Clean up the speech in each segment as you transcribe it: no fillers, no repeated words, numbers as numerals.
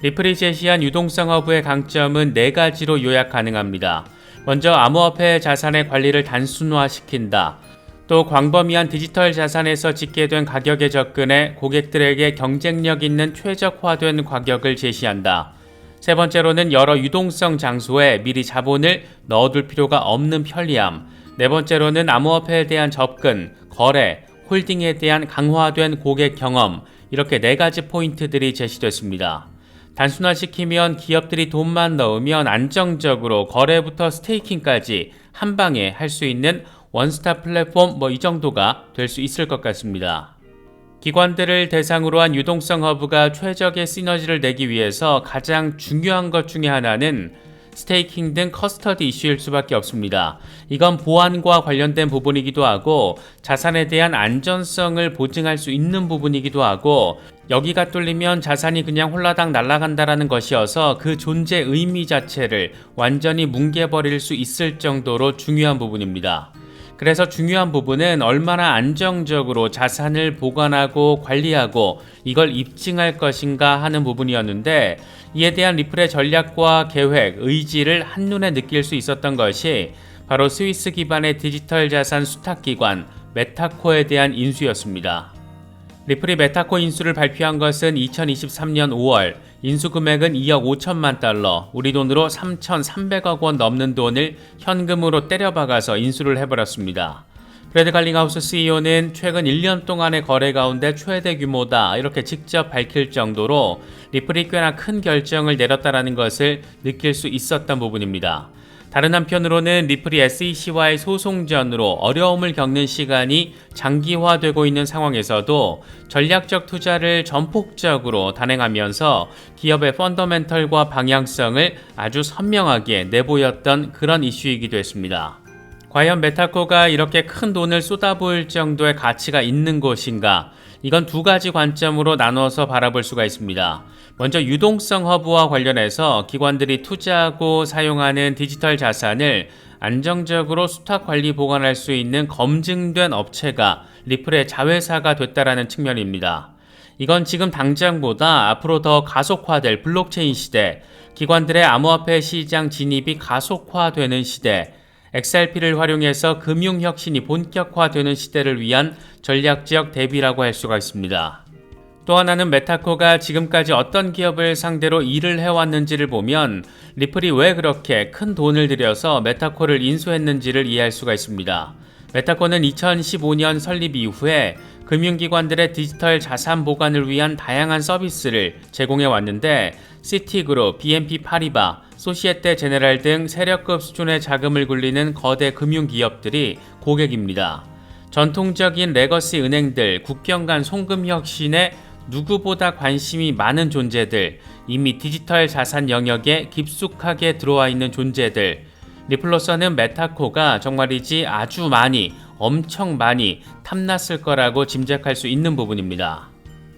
리플이 제시한 유동성 허브의 강점은 4가지로 요약 가능합니다. 먼저 암호화폐 자산의 관리를 단순화시킨다. 또 광범위한 디지털 자산에서 집계된 가격에 접근해 고객들에게 경쟁력 있는 최적화된 가격을 제시한다. 세 번째로는 여러 유동성 장소에 미리 자본을 넣어둘 필요가 없는 편리함. 네 번째로는 암호화폐에 대한 접근, 거래, 홀딩에 대한 강화된 고객 경험. 이렇게 4가지 포인트들이 제시됐습니다. 단순화시키면 기업들이 돈만 넣으면 안정적으로 거래부터 스테이킹까지 한 방에 할 수 있는 원스톱 플랫폼 이 정도가 될 수 있을 것 같습니다. 기관들을 대상으로 한 유동성 허브가 최적의 시너지를 내기 위해서 가장 중요한 것 중에 하나는 스테이킹 등 커스터디 이슈일 수밖에 없습니다. 이건 보안과 관련된 부분이기도 하고 자산에 대한 안전성을 보증할 수 있는 부분이기도 하고 여기가 뚫리면 자산이 그냥 홀라당 날아간다라는 것이어서 그 존재 의미 자체를 완전히 뭉개버릴 수 있을 정도로 중요한 부분입니다. 그래서 중요한 부분은 얼마나 안정적으로 자산을 보관하고 관리하고 이걸 입증할 것인가 하는 부분이었는데 이에 대한 리플의 전략과 계획, 의지를 한눈에 느낄 수 있었던 것이 바로 스위스 기반의 디지털 자산 수탁기관 메타코에 대한 인수였습니다. 리플이 메타코 인수를 발표한 것은 2023년 5월, 인수 금액은 2억 5천만 달러, 우리 돈으로 3,300억 원 넘는 돈을 현금으로 때려박아서 인수를 해버렸습니다. 브래드 갈링하우스 CEO는 최근 1년 동안의 거래 가운데 최대 규모다 이렇게 직접 밝힐 정도로 리플이 꽤나 큰 결정을 내렸다는 것을 느낄 수 있었던 부분입니다. 다른 한편으로는 리플이 SEC와의 소송전으로 어려움을 겪는 시간이 장기화되고 있는 상황에서도 전략적 투자를 전폭적으로 단행하면서 기업의 펀더멘털과 방향성을 아주 선명하게 내보였던 그런 이슈이기도 했습니다. 과연 메타코가 이렇게 큰 돈을 쏟아부을 정도의 가치가 있는 곳인가? 이건 2가지 관점으로 나눠서 바라볼 수가 있습니다. 먼저 유동성 허브와 관련해서 기관들이 투자하고 사용하는 디지털 자산을 안정적으로 수탁 관리 보관할 수 있는 검증된 업체가 리플의 자회사가 됐다라는 측면입니다. 이건 지금 당장보다 앞으로 더 가속화될 블록체인 시대, 기관들의 암호화폐 시장 진입이 가속화되는 시대, XRP를 활용해서 금융혁신이 본격화되는 시대를 위한 전략적 대비라고 할 수가 있습니다. 또 하나는 메타코가 지금까지 어떤 기업을 상대로 일을 해왔는지를 보면 리플이 왜 그렇게 큰 돈을 들여서 메타코를 인수했는지를 이해할 수가 있습니다. 메타코는 2015년 설립 이후에 금융기관들의 디지털 자산 보관을 위한 다양한 서비스를 제공해 왔는데 시티그룹, BNP 파리바, 소시에테 제네랄 등 세력급 수준의 자금을 굴리는 거대 금융기업들이 고객입니다. 전통적인 레거시 은행들, 국경 간 송금 혁신에 누구보다 관심이 많은 존재들, 이미 디지털 자산 영역에 깊숙하게 들어와 있는 존재들, 리플로서는 메타코가 정말이지 아주 많이, 엄청 많이 탐났을 거라고 짐작할 수 있는 부분입니다.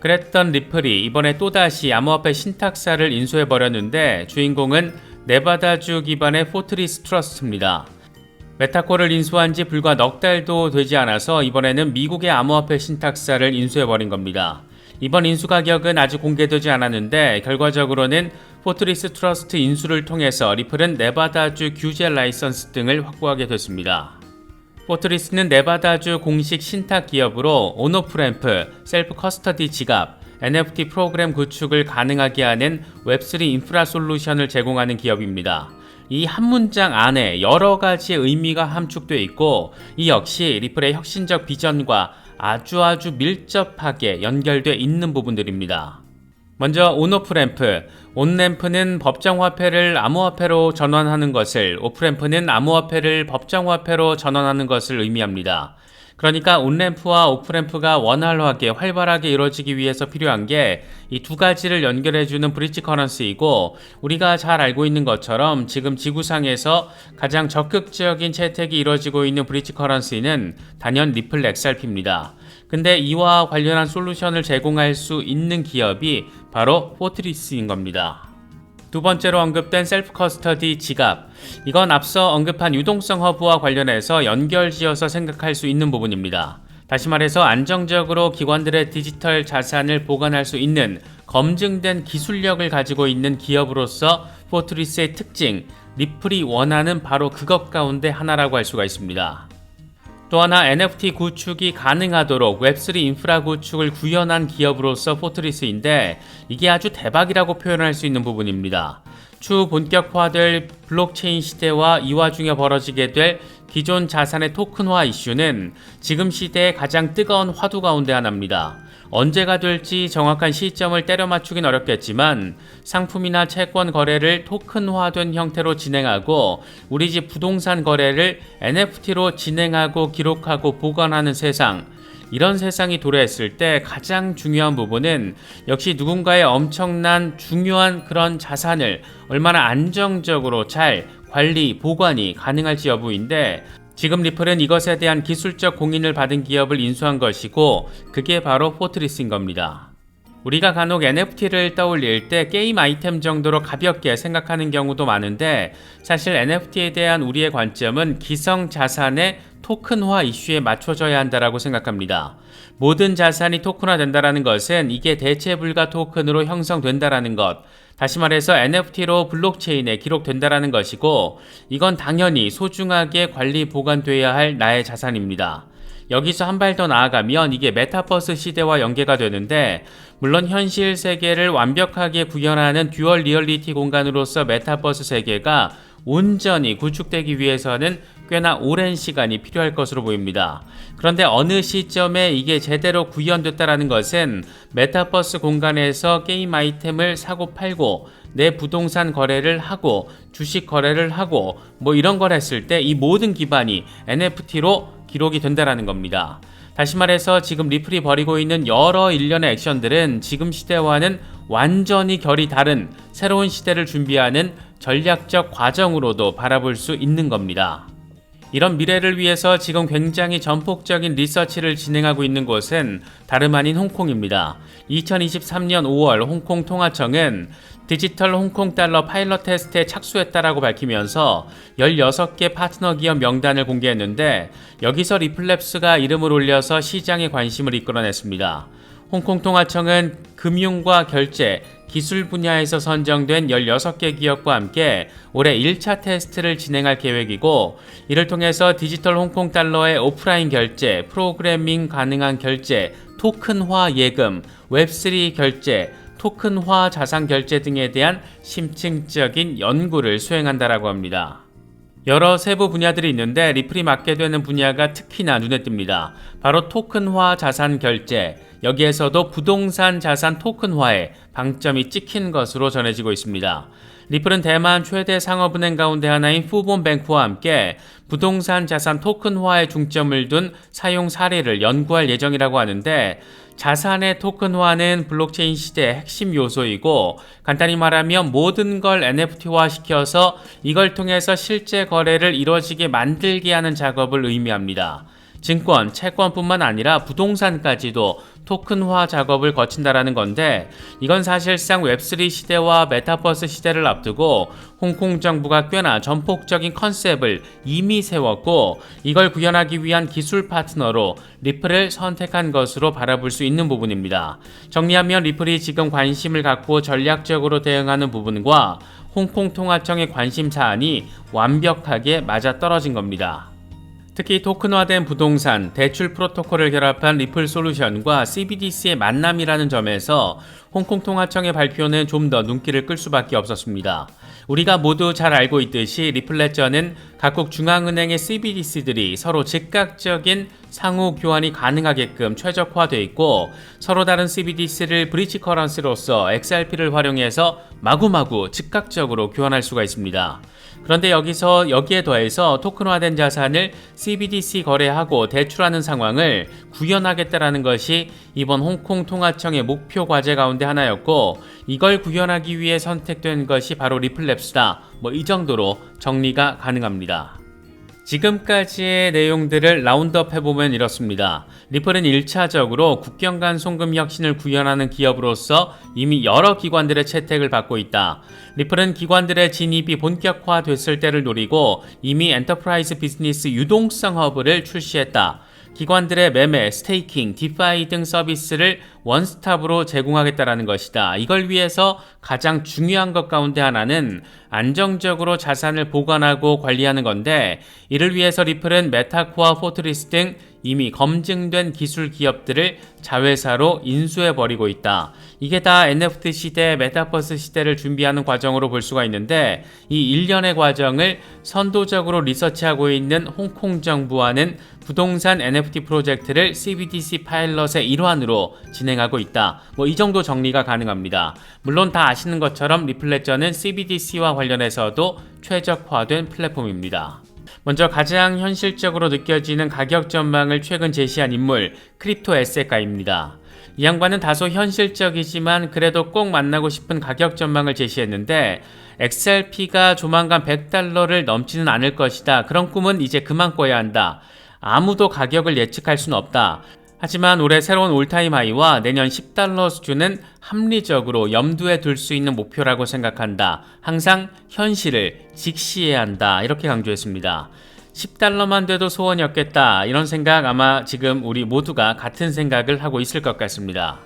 그랬던 리플이 이번에 또다시 암호화폐 신탁사를 인수해버렸는데 주인공은 네바다주 기반의 포트리스 트러스트입니다. 메타코를 인수한 지 불과 넉 달도 되지 않아서 이번에는 미국의 암호화폐 신탁사를 인수해버린 겁니다. 이번 인수 가격은 아직 공개되지 않았는데 결과적으로는 포트리스 트러스트 인수를 통해서 리플은 네바다주 규제 라이선스 등을 확보하게 됐습니다. 포트리스는 네바다주 공식 신탁 기업으로 온오프램프, 셀프 커스터디 지갑, NFT 프로그램 구축을 가능하게 하는 웹3 인프라 솔루션을 제공하는 기업입니다. 이 한 문장 안에 여러 가지의 의미가 함축되어 있고 이 역시 리플의 혁신적 비전과 아주 밀접하게 연결되어 있는 부분들입니다. 먼저 온오프램프, 온램프는 법정화폐를 암호화폐로 전환하는 것을, 오프램프는 암호화폐를 법정화폐로 전환하는 것을 의미합니다. 그러니까 온램프와 오프램프가 원활하게 활발하게 이루어지기 위해서 필요한 게 이 2가지를 연결해주는 브릿지 커런시이고 우리가 잘 알고 있는 것처럼 지금 지구상에서 가장 적극적인 채택이 이루어지고 있는 브릿지 커런시는 단연 리플 XRP입니다. 근데 이와 관련한 솔루션을 제공할 수 있는 기업이 바로 포트리스인 겁니다. 두 번째로 언급된 셀프 커스터디 지갑, 이건 앞서 언급한 유동성 허브와 관련해서 연결지어서 생각할 수 있는 부분입니다. 다시 말해서 안정적으로 기관들의 디지털 자산을 보관할 수 있는 검증된 기술력을 가지고 있는 기업으로서 포트리스의 특징, 리플이 원하는 바로 그것 가운데 하나라고 할 수가 있습니다. 또 하나 NFT 구축이 가능하도록 웹3 인프라 구축을 구현한 기업으로서 포트리스인데 이게 아주 대박이라고 표현할 수 있는 부분입니다. 추후 본격화될 블록체인 시대와 이 와중에 벌어지게 될 기존 자산의 토큰화 이슈는 지금 시대의 가장 뜨거운 화두 가운데 하나입니다. 언제가 될지 정확한 시점을 때려 맞추긴 어렵겠지만 상품이나 채권 거래를 토큰화된 형태로 진행하고 우리 집 부동산 거래를 NFT로 진행하고 기록하고 보관하는 세상, 이런 세상이 도래했을 때 가장 중요한 부분은 역시 누군가의 엄청난 중요한 그런 자산을 얼마나 안정적으로 잘 관리, 보관이 가능할지 여부인데 지금 리플은 이것에 대한 기술적 공인을 받은 기업을 인수한 것이고 그게 바로 포트리스인 겁니다. 우리가 간혹 NFT를 떠올릴 때 게임 아이템 정도로 가볍게 생각하는 경우도 많은데 사실 NFT에 대한 우리의 관점은 기성 자산의 토큰화 이슈에 맞춰져야 한다라고 생각합니다. 모든 자산이 토큰화 된다라는 것은 이게 대체 불가 토큰으로 형성된다라는 것, 다시 말해서 NFT로 블록체인에 기록된다라는 것이고 이건 당연히 소중하게 관리 보관돼야 할 나의 자산입니다. 여기서 한 발 더 나아가면 이게 메타버스 시대와 연계가 되는데 물론 현실 세계를 완벽하게 구현하는 듀얼 리얼리티 공간으로서 메타버스 세계가 온전히 구축되기 위해서는 꽤나 오랜 시간이 필요할 것으로 보입니다. 그런데 어느 시점에 이게 제대로 구현됐다라는 것은 메타버스 공간에서 게임 아이템을 사고 팔고 내 부동산 거래를 하고 주식 거래를 하고 뭐 이런 걸 했을 때 이 모든 기반이 NFT로 기록이 된다라는 겁니다. 다시 말해서 지금 리플이 벌이고 있는 여러 일련의 액션들은 지금 시대와는 완전히 결이 다른 새로운 시대를 준비하는 전략적 과정으로도 바라볼 수 있는 겁니다. 이런 미래를 위해서 지금 굉장히 전폭적인 리서치를 진행하고 있는 곳은 다름 아닌 홍콩입니다. 2023년 5월 홍콩 통화청은 디지털 홍콩 달러 파일럿 테스트에 착수했다라고 밝히면서 16개 파트너 기업 명단을 공개했는데 여기서 리플랩스가 이름을 올려서 시장의 관심을 이끌어냈습니다. 홍콩 통화청은 금융과 결제, 기술 분야에서 선정된 16개 기업과 함께 올해 1차 테스트를 진행할 계획이고 이를 통해서 디지털 홍콩 달러의 오프라인 결제, 프로그래밍 가능한 결제, 토큰화 예금, 웹3 결제, 토큰화 자산 결제 등에 대한 심층적인 연구를 수행한다라고 합니다. 여러 세부 분야들이 있는데 리플이 맡게 되는 분야가 특히나 눈에 띕니다. 바로 토큰화 자산 결제, 여기에서도 부동산 자산 토큰화에 방점이 찍힌 것으로 전해지고 있습니다. 리플은 대만 최대 상업은행 가운데 하나인 푸본뱅크와 함께 부동산 자산 토큰화에 중점을 둔 사용 사례를 연구할 예정이라고 하는데 자산의 토큰화는 블록체인 시대의 핵심 요소이고 간단히 말하면 모든 걸 NFT화 시켜서 이걸 통해서 실제 거래를 이루어지게 만들게 하는 작업을 의미합니다. 증권, 채권뿐만 아니라 부동산까지도 토큰화 작업을 거친다라는 건데 이건 사실상 웹3 시대와 메타버스 시대를 앞두고 홍콩 정부가 꽤나 전폭적인 컨셉을 이미 세웠고 이걸 구현하기 위한 기술 파트너로 리플을 선택한 것으로 바라볼 수 있는 부분입니다. 정리하면 리플이 지금 관심을 갖고 전략적으로 대응하는 부분과 홍콩 통화청의 관심 사안이 완벽하게 맞아떨어진 겁니다. 특히 토큰화된 부동산, 대출 프로토콜을 결합한 리플 솔루션과 CBDC의 만남이라는 점에서 홍콩 통화청의 발표는 좀 더 눈길을 끌 수밖에 없었습니다. 우리가 모두 잘 알고 있듯이 리플레저는 각국 중앙은행의 CBDC들이 서로 즉각적인 상호 교환이 가능하게끔 최적화되어 있고 서로 다른 CBDC를 브리지 커런시로서 XRP를 활용해서 마구마구 즉각적으로 교환할 수가 있습니다. 그런데 여기에 더해서 토큰화된 자산을 CBDC 거래하고 대출하는 상황을 구현하겠다라는 것이 이번 홍콩 통화청의 목표 과제 가운데 하나였고 이걸 구현하기 위해 선택된 것이 바로 리플랩스다. 이 정도로 정리가 가능합니다. 지금까지의 내용들을 라운드업 해보면 이렇습니다. 리플은 1차적으로 국경 간 송금 혁신을 구현하는 기업으로서 이미 여러 기관들의 채택을 받고 있다. 리플은 기관들의 진입이 본격화됐을 때를 노리고 이미 엔터프라이즈 비즈니스 유동성 허브를 출시했다. 기관들의 매매, 스테이킹, 디파이 등 서비스를 원스톱으로 제공하겠다라는 것이다. 이걸 위해서 가장 중요한 것 가운데 하나는 안정적으로 자산을 보관하고 관리하는 건데, 이를 위해서 리플은 메타코어, 포트리스 등 이미 검증된 기술 기업들을 자회사로 인수해버리고 있다. 이게 다 NFT 시대, 메타버스 시대를 준비하는 과정으로 볼 수가 있는데, 이 일련의 과정을 선도적으로 리서치하고 있는 홍콩 정부와는 부동산 NFT 프로젝트를 CBDC 파일럿의 일환으로 진행하고 있다. 이 정도 정리가 가능합니다. 물론 다 아시는 것처럼 리플레저는 CBDC와 관련해서도 최적화된 플랫폼입니다. 먼저 가장 현실적으로 느껴지는 가격 전망을 최근 제시한 인물, 크립토 에셋가입니다. 이 양반은 다소 현실적이지만 그래도 꼭 만나고 싶은 가격 전망을 제시했는데, XRP가 조만간 $100를 넘지는 않을 것이다. 그런 꿈은 이제 그만 꿔야 한다. 아무도 가격을 예측할 수는 없다. 하지만 올해 새로운 올타임 하이와 내년 $10 수준은 합리적으로 염두에 둘 수 있는 목표라고 생각한다. 항상 현실을 직시해야 한다. 이렇게 강조했습니다. $10만 돼도 소원이었겠다. 이런 생각 아마 지금 우리 모두가 같은 생각을 하고 있을 것 같습니다.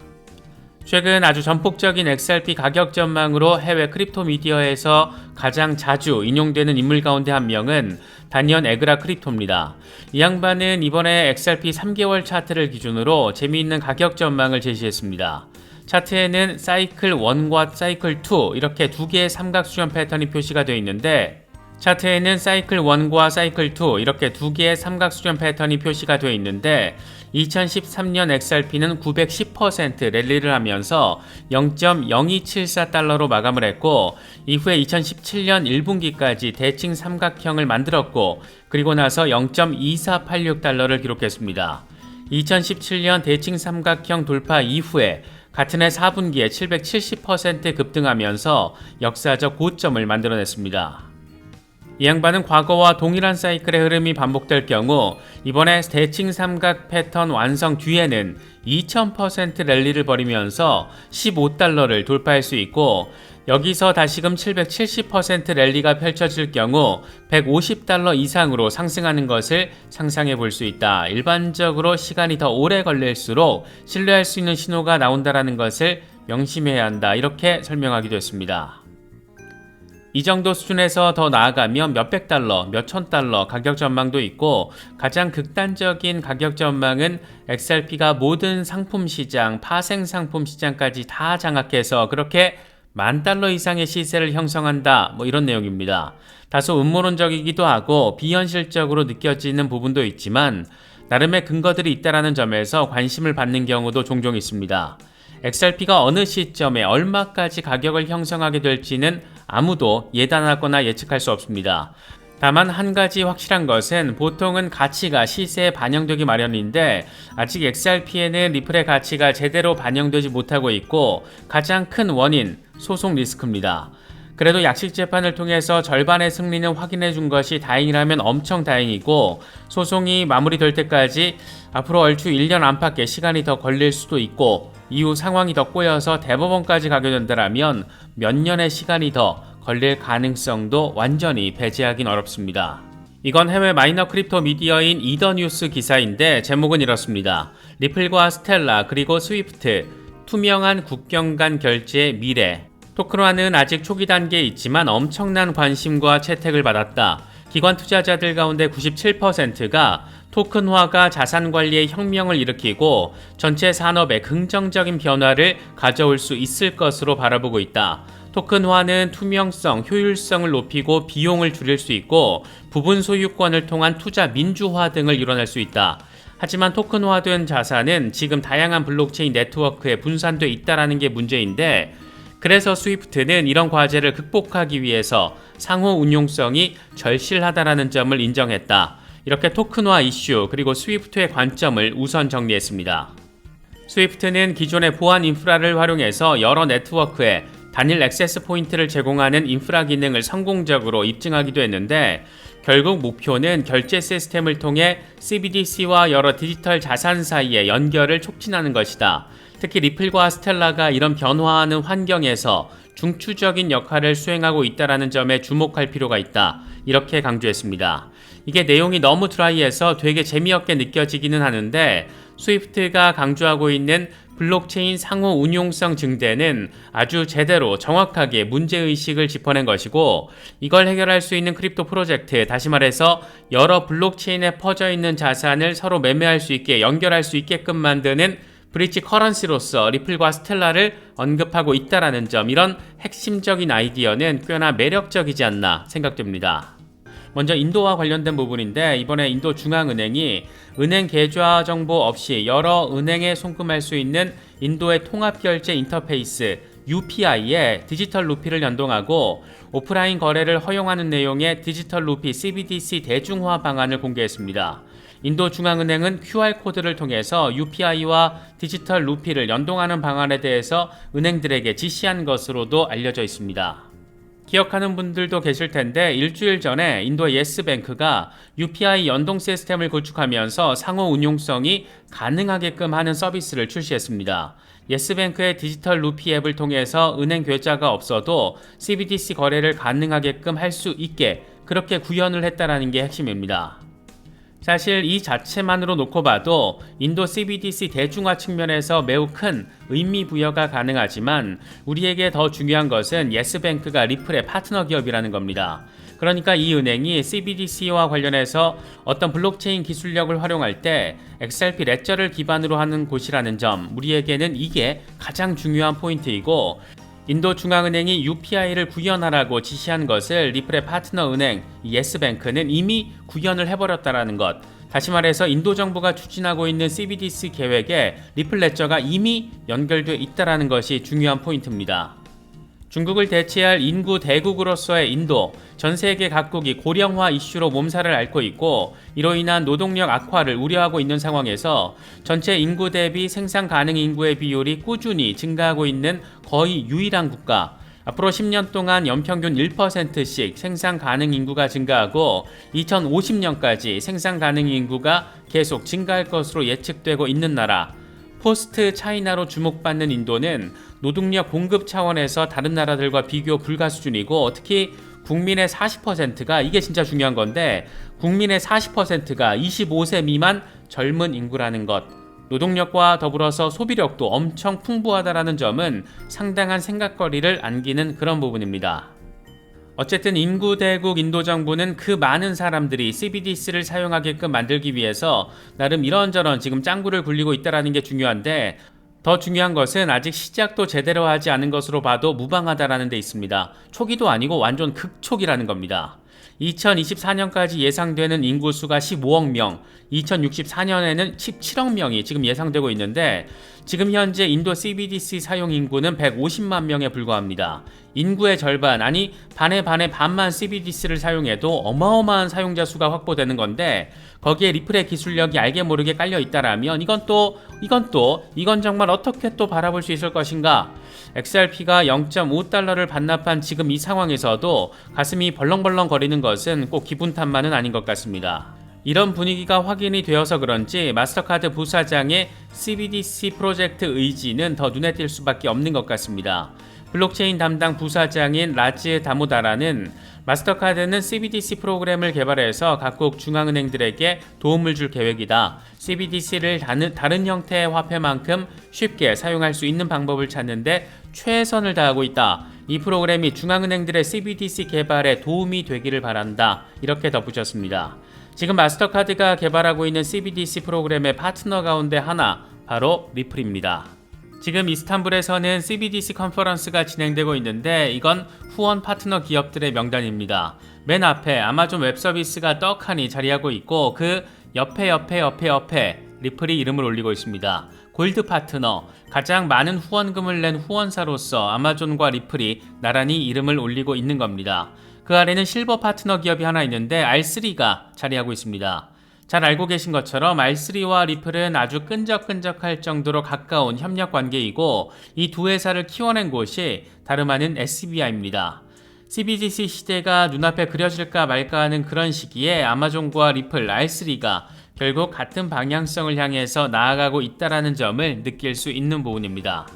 최근 아주 전폭적인 XRP 가격 전망으로 해외 크립토 미디어에서 가장 자주 인용되는 인물 가운데 한 명은 다니언 에그라 크립토입니다. 이 양반은 이번에 XRP 3개월 차트를 기준으로 재미있는 가격 전망을 제시했습니다. 차트에는 사이클 1과 사이클 2 이렇게 두 개의 삼각수렴 패턴이 표시가 되어 있는데, 차트에는 사이클 1과 사이클 2 이렇게 두 개의 삼각수렴 패턴이 표시가 되어 있는데, 2013년 XRP는 910% 랠리를 하면서 0.0274달러로 마감을 했고, 이후에 2017년 1분기까지 대칭 삼각형을 만들었고, 그리고 나서 0.2486달러를 기록했습니다. 2017년 대칭 삼각형 돌파 이후에 같은 해 4분기에 770% 급등하면서 역사적 고점을 만들어냈습니다. 이 양반은 과거와 동일한 사이클의 흐름이 반복될 경우 이번에 대칭 삼각 패턴 완성 뒤에는 2000% 랠리를 벌이면서 $15를 돌파할 수 있고, 여기서 다시금 770% 랠리가 펼쳐질 경우 $150 이상으로 상승하는 것을 상상해 볼 수 있다. 일반적으로 시간이 더 오래 걸릴수록 신뢰할 수 있는 신호가 나온다는 것을 명심해야 한다. 이렇게 설명하기도 했습니다. 이 정도 수준에서 더 나아가면 몇백 달러, 몇천 달러 가격 전망도 있고, 가장 극단적인 가격 전망은 XRP가 모든 상품 시장, 파생 상품 시장까지 다 장악해서 그렇게 $10,000 이상의 시세를 형성한다. 이런 내용입니다. 다소 음모론적이기도 하고 비현실적으로 느껴지는 부분도 있지만 나름의 근거들이 있다는 점에서 관심을 받는 경우도 종종 있습니다. XRP가 어느 시점에 얼마까지 가격을 형성하게 될지는 아무도 예단하거나 예측할 수 없습니다. 다만 한 가지 확실한 것은 보통은 가치가 시세에 반영되기 마련인데, 아직 XRP에는 리플의 가치가 제대로 반영되지 못하고 있고, 가장 큰 원인, 소송 리스크입니다. 그래도 약식 재판을 통해서 절반의 승리는 확인해 준 것이 다행이라면 엄청 다행이고, 소송이 마무리될 때까지 앞으로 얼추 1년 안팎의 시간이 더 걸릴 수도 있고, 이후 상황이 더 꼬여서 대법원까지 가게 된다면 몇 년의 시간이 더 걸릴 가능성도 완전히 배제하긴 어렵습니다. 이건 해외 마이너 크립토 미디어인 이더뉴스 기사인데 제목은 이렇습니다. 리플과 스텔라 그리고 스위프트, 투명한 국경 간 결제의 미래. 토큰화는 아직 초기 단계에 있지만 엄청난 관심과 채택을 받았다. 기관 투자자들 가운데 97%가 토큰화가 자산 관리에 혁명을 일으키고 전체 산업에 긍정적인 변화를 가져올 수 있을 것으로 바라보고 있다. 토큰화는 투명성, 효율성을 높이고 비용을 줄일 수 있고 부분 소유권을 통한 투자 민주화 등을 이뤄낼 수 있다. 하지만 토큰화된 자산은 지금 다양한 블록체인 네트워크에 분산돼 있다는 게 문제인데, 그래서 스위프트는 이런 과제를 극복하기 위해서 상호 운용성이 절실하다는 점을 인정했다. 이렇게 토큰화 이슈 그리고 스위프트의 관점을 우선 정리했습니다. 스위프트는 기존의 보안 인프라를 활용해서 여러 네트워크에 단일 액세스 포인트를 제공하는 인프라 기능을 성공적으로 입증하기도 했는데, 결국 목표는 결제 시스템을 통해 CBDC와 여러 디지털 자산 사이의 연결을 촉진하는 것이다. 특히 리플과 스텔라가 이런 변화하는 환경에서 중추적인 역할을 수행하고 있다는 점에 주목할 필요가 있다. 이렇게 강조했습니다. 이게 내용이 너무 드라이해서 되게 재미없게 느껴지기는 하는데 스위프트가 강조하고 있는 블록체인 상호 운용성 증대는 아주 제대로 정확하게 문제의식을 짚어낸 것이고 이걸 해결할 수 있는 크립토 프로젝트, 다시 말해서 여러 블록체인에 퍼져 있는 자산을 서로 매매할 수 있게 연결할 수 있게끔 만드는 브릿지 커런시로서 리플과 스텔라를 언급하고 있다는 점, 이런 핵심적인 아이디어는 꽤나 매력적이지 않나 생각됩니다. 먼저 인도와 관련된 부분인데 이번에 인도 중앙은행이 은행 계좌 정보 없이 여러 은행에 송금할 수 있는 인도의 통합결제 인터페이스 UPI에 디지털 루피를 연동하고 오프라인 거래를 허용하는 내용의 디지털 루피 CBDC 대중화 방안을 공개했습니다. 인도 중앙은행은 QR코드를 통해서 UPI와 디지털 루피를 연동하는 방안에 대해서 은행들에게 지시한 것으로도 알려져 있습니다. 기억하는 분들도 계실 텐데 일주일 전에 인도의 예스뱅크가 UPI 연동 시스템을 구축하면서 상호 운용성이 가능하게끔 하는 서비스를 출시했습니다. 예스뱅크의 디지털 루피 앱을 통해서 은행 계좌가 없어도 CBDC 거래를 가능하게끔 할 수 있게 그렇게 구현을 했다는 게 핵심입니다. 사실 이 자체만으로 놓고 봐도 인도 CBDC 대중화 측면에서 매우 큰 의미 부여가 가능하지만 우리에게 더 중요한 것은 예스뱅크가 리플의 파트너 기업이라는 겁니다. 그러니까 이 은행이 CBDC와 관련해서 어떤 블록체인 기술력을 활용할 때 XRP 레저를 기반으로 하는 곳이라는 점, 우리에게는 이게 가장 중요한 포인트이고 인도 중앙은행이 UPI를 구현하라고 지시한 것을 리플의 파트너 은행 예스뱅크는 이미 구현을 해버렸다는 것. 다시 말해서 인도 정부가 추진하고 있는 CBDC 계획에 리플 레저가 이미 연결되어 있다는 것이 중요한 포인트입니다. 중국을 대체할 인구 대국으로서의 인도, 전 세계 각국이 고령화 이슈로 몸살을 앓고 있고 이로 인한 노동력 악화를 우려하고 있는 상황에서 전체 인구 대비 생산 가능 인구의 비율이 꾸준히 증가하고 있는 거의 유일한 국가, 앞으로 10년 동안 연평균 1%씩 생산 가능 인구가 증가하고 2050년까지 생산 가능 인구가 계속 증가할 것으로 예측되고 있는 나라, 포스트 차이나로 주목받는 인도는 노동력 공급 차원에서 다른 나라들과 비교 불가 수준이고 특히 국민의 40%가, 이게 진짜 중요한 건데, 국민의 40%가 25세 미만 젊은 인구라는 것, 노동력과 더불어서 소비력도 엄청 풍부하다는 점은 상당한 생각거리를 안기는 그런 부분입니다. 어쨌든 인구 대국 인도 정부는 그 많은 사람들이 CBDC를 사용하게끔 만들기 위해서 나름 이런저런 지금 짱구를 굴리고 있다는 게 중요한데, 더 중요한 것은 아직 시작도 제대로 하지 않은 것으로 봐도 무방하다라는 데 있습니다. 초기도 아니고 완전 극초기라는 겁니다. 2024년까지 예상되는 인구수가 15억 명, 2064년에는 17억 명이 지금 예상되고 있는데 지금 현재 인도 CBDC 사용 인구는 150만 명에 불과합니다. 인구의 절반, 아니 반의 반만 CBDC를 사용해도 어마어마한 사용자 수가 확보되는 건데 거기에 리플의 기술력이 알게 모르게 깔려 있다라면 이건 정말 어떻게 또 바라볼 수 있을 것인가? XRP가 0.5달러를 반납한 지금 이 상황에서도 가슴이 벌렁벌렁 거리는 것은 꼭 기분 탓만은 아닌 것 같습니다. 이런 분위기가 확인이 되어서 그런지 마스터카드 부사장의 CBDC 프로젝트 의지는 더 눈에 띌 수밖에 없는 것 같습니다. 블록체인 담당 부사장인 라즈 다모다라는 마스터카드는 CBDC 프로그램을 개발해서 각국 중앙은행들에게 도움을 줄 계획이다. CBDC를 다른 형태의 화폐만큼 쉽게 사용할 수 있는 방법을 찾는데 최선을 다하고 있다. 이 프로그램이 중앙은행들의 CBDC 개발에 도움이 되기를 바란다. 이렇게 덧붙였습니다. 지금 마스터카드가 개발하고 있는 CBDC 프로그램의 파트너 가운데 하나, 바로 리플입니다. 지금 이스탄불에서는 CBDC 컨퍼런스가 진행되고 있는데 이건 후원 파트너 기업들의 명단입니다. 맨 앞에 아마존 웹서비스가 떡하니 자리하고 있고 그 옆에 리플이 이름을 올리고 있습니다. 골드 파트너, 가장 많은 후원금을 낸 후원사로서 아마존과 리플이 나란히 이름을 올리고 있는 겁니다. 그 아래는 실버 파트너 기업이 하나 있는데 R3가 자리하고 있습니다. 잘 알고 계신 것처럼 R3와 리플은 아주 끈적끈적할 정도로 가까운 협력 관계이고 이 두 회사를 키워낸 곳이 다름 아닌 SBI입니다. CBDC 시대가 눈앞에 그려질까 말까 하는 그런 시기에 아마존과 리플, R3가 결국 같은 방향성을 향해서 나아가고 있다는 점을 느낄 수 있는 부분입니다.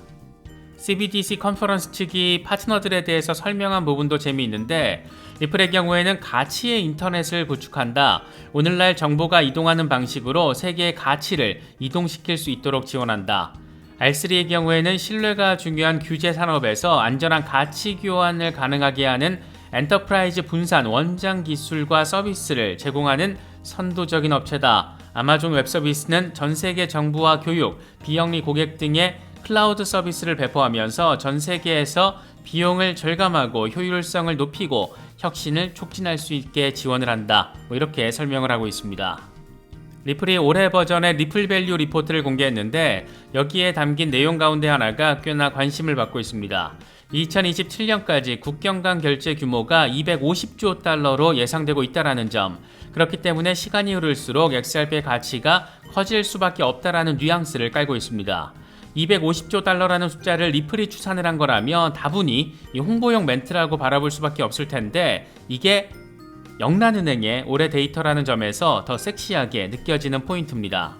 CBDC 컨퍼런스 측이 파트너들에 대해서 설명한 부분도 재미있는데 리플의 경우에는 가치의 인터넷을 구축한다. 오늘날 정보가 이동하는 방식으로 세계의 가치를 이동시킬 수 있도록 지원한다. R3의 경우에는 신뢰가 중요한 규제 산업에서 안전한 가치 교환을 가능하게 하는 엔터프라이즈 분산 원장 기술과 서비스를 제공하는 선도적인 업체다. 아마존 웹 서비스는 전 세계 정부와 교육, 비영리 고객 등의 클라우드 서비스를 배포하면서 전 세계에서 비용을 절감하고 효율성을 높이고 혁신을 촉진할 수 있게 지원을 한다. 이렇게 설명을 하고 있습니다. 리플이 올해 버전의 리플 밸류 리포트를 공개했는데 여기에 담긴 내용 가운데 하나가 꽤나 관심을 받고 있습니다. 2027년까지 국경 간 결제 규모가 250조 달러로 예상되고 있다는 점. 그렇기 때문에 시간이 흐를수록 XRP의 가치가 커질 수밖에 없다라는 뉘앙스를 깔고 있습니다. 250조 달러라는 숫자를 리플이 추산을 한 거라면 다분히 이 홍보용 멘트라고 바라볼 수밖에 없을 텐데 이게 영란은행의 올해 데이터라는 점에서 더 섹시하게 느껴지는 포인트입니다.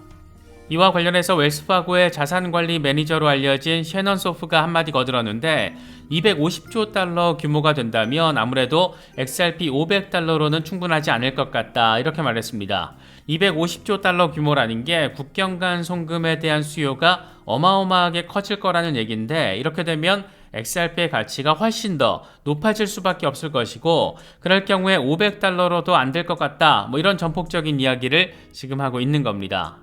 이와 관련해서 웰스파고의 자산관리 매니저로 알려진 셰넌 소프가 한마디 거들었는데 250조 달러 규모가 된다면 아무래도 XRP 500달러로는 충분하지 않을 것 같다 이렇게 말했습니다. 250조 달러 규모라는 게 국경 간 송금에 대한 수요가 어마어마하게 커질 거라는 얘기인데 이렇게 되면 XRP의 가치가 훨씬 더 높아질 수밖에 없을 것이고 그럴 경우에 500달러로도 안 될 것 같다 이런 전폭적인 이야기를 지금 하고 있는 겁니다.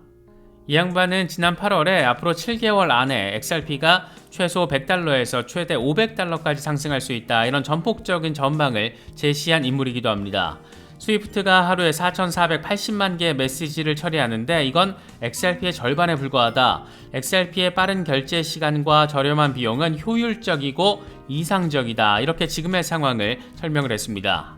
이 양반은 지난 8월에 앞으로 7개월 안에 XRP가 최소 100달러에서 최대 500달러까지 상승할 수 있다 이런 전폭적인 전망을 제시한 인물이기도 합니다. 스위프트가 하루에 4,480만 개의 메시지를 처리하는데 이건 XRP의 절반에 불과하다. XRP의 빠른 결제 시간과 저렴한 비용은 효율적이고 이상적이다. 이렇게 지금의 상황을 설명을 했습니다.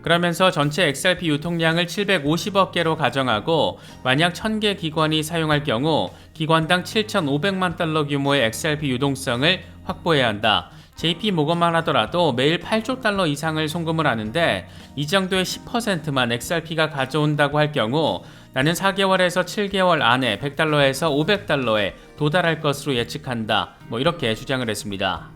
그러면서 전체 XRP 유통량을 750억 개로 가정하고 만약 1000개 기관이 사용할 경우 기관당 7,500만 달러 규모의 XRP 유동성을 확보해야 한다. JP 모건만 하더라도 매일 8조 달러 이상을 송금을 하는데 이 정도의 10%만 XRP가 가져온다고 할 경우 나는 4개월에서 7개월 안에 100달러에서 500달러에 도달할 것으로 예측한다. 이렇게 주장을 했습니다.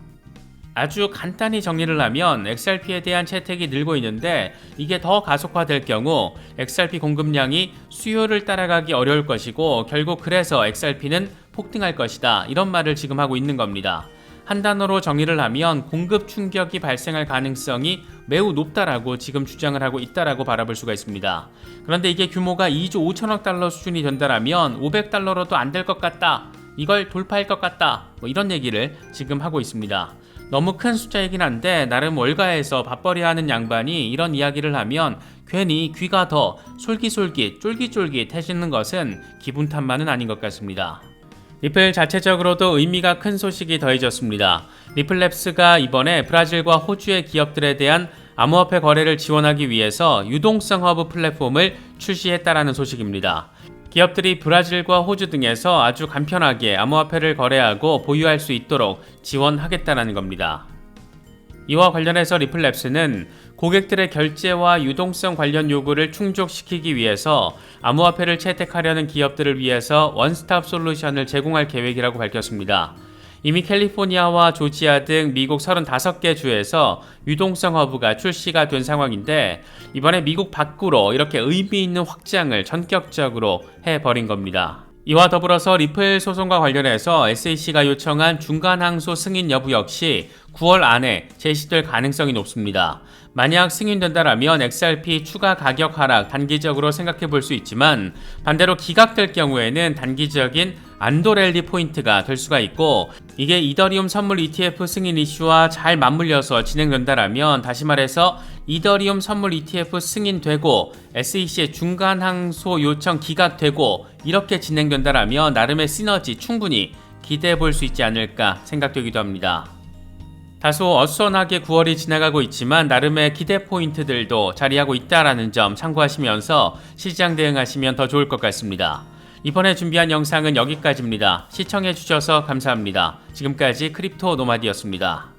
아주 간단히 정리를 하면 XRP에 대한 채택이 늘고 있는데 이게 더 가속화될 경우 XRP 공급량이 수요를 따라가기 어려울 것이고 결국 그래서 XRP는 폭등할 것이다. 이런 말을 지금 하고 있는 겁니다. 한 단어로 정의를 하면 공급 충격이 발생할 가능성이 매우 높다라고 지금 주장을 하고 있다라고 바라볼 수가 있습니다. 그런데 이게 규모가 2조 5천억 달러 수준이 된다라면 500달러로도 안 될 것 같다. 이걸 돌파할 것 같다. 이런 얘기를 지금 하고 있습니다. 너무 큰 숫자이긴 한데 나름 월가에서 밥벌이하는 양반이 이런 이야기를 하면 괜히 귀가 더 솔깃솔깃 쫄깃쫄깃해지는 것은 기분 탓만은 아닌 것 같습니다. 리플 자체적으로도 의미가 큰 소식이 더해졌습니다. 리플랩스가 이번에 브라질과 호주의 기업들에 대한 암호화폐 거래를 지원하기 위해서 유동성 허브 플랫폼을 출시했다라는 소식입니다. 기업들이 브라질과 호주 등에서 아주 간편하게 암호화폐를 거래하고 보유할 수 있도록 지원하겠다는 겁니다. 이와 관련해서 리플랩스는 고객들의 결제와 유동성 관련 요구를 충족시키기 위해서 암호화폐를 채택하려는 기업들을 위해서 원스톱 솔루션을 제공할 계획이라고 밝혔습니다. 이미 캘리포니아와 조지아 등 미국 35개 주에서 유동성 허브가 출시가 된 상황인데 이번에 미국 밖으로 이렇게 의미 있는 확장을 전격적으로 해버린 겁니다. 이와 더불어서 리플 소송과 관련해서 SEC가 요청한 중간항소 승인 여부 역시 9월 안에 제시될 가능성이 높습니다. 만약 승인된다라면 XRP 추가 가격 하락 단기적으로 생각해 볼 수 있지만 반대로 기각될 경우에는 단기적인 안도랠리 포인트가 될 수가 있고 이게 이더리움 선물 ETF 승인 이슈와 잘 맞물려서 진행된다라면 다시 말해서 이더리움 선물 ETF 승인되고 SEC의 중간 항소 요청 기각되고 이렇게 진행된다라면 나름의 시너지 충분히 기대해 볼 수 있지 않을까 생각되기도 합니다. 다소 어수선하게 9월이 지나가고 있지만 나름의 기대 포인트들도 자리하고 있다라는 점 참고하시면서 시장 대응하시면 더 좋을 것 같습니다. 이번에 준비한 영상은 여기까지입니다. 시청해주셔서 감사합니다. 지금까지 크립토 노마디였습니다.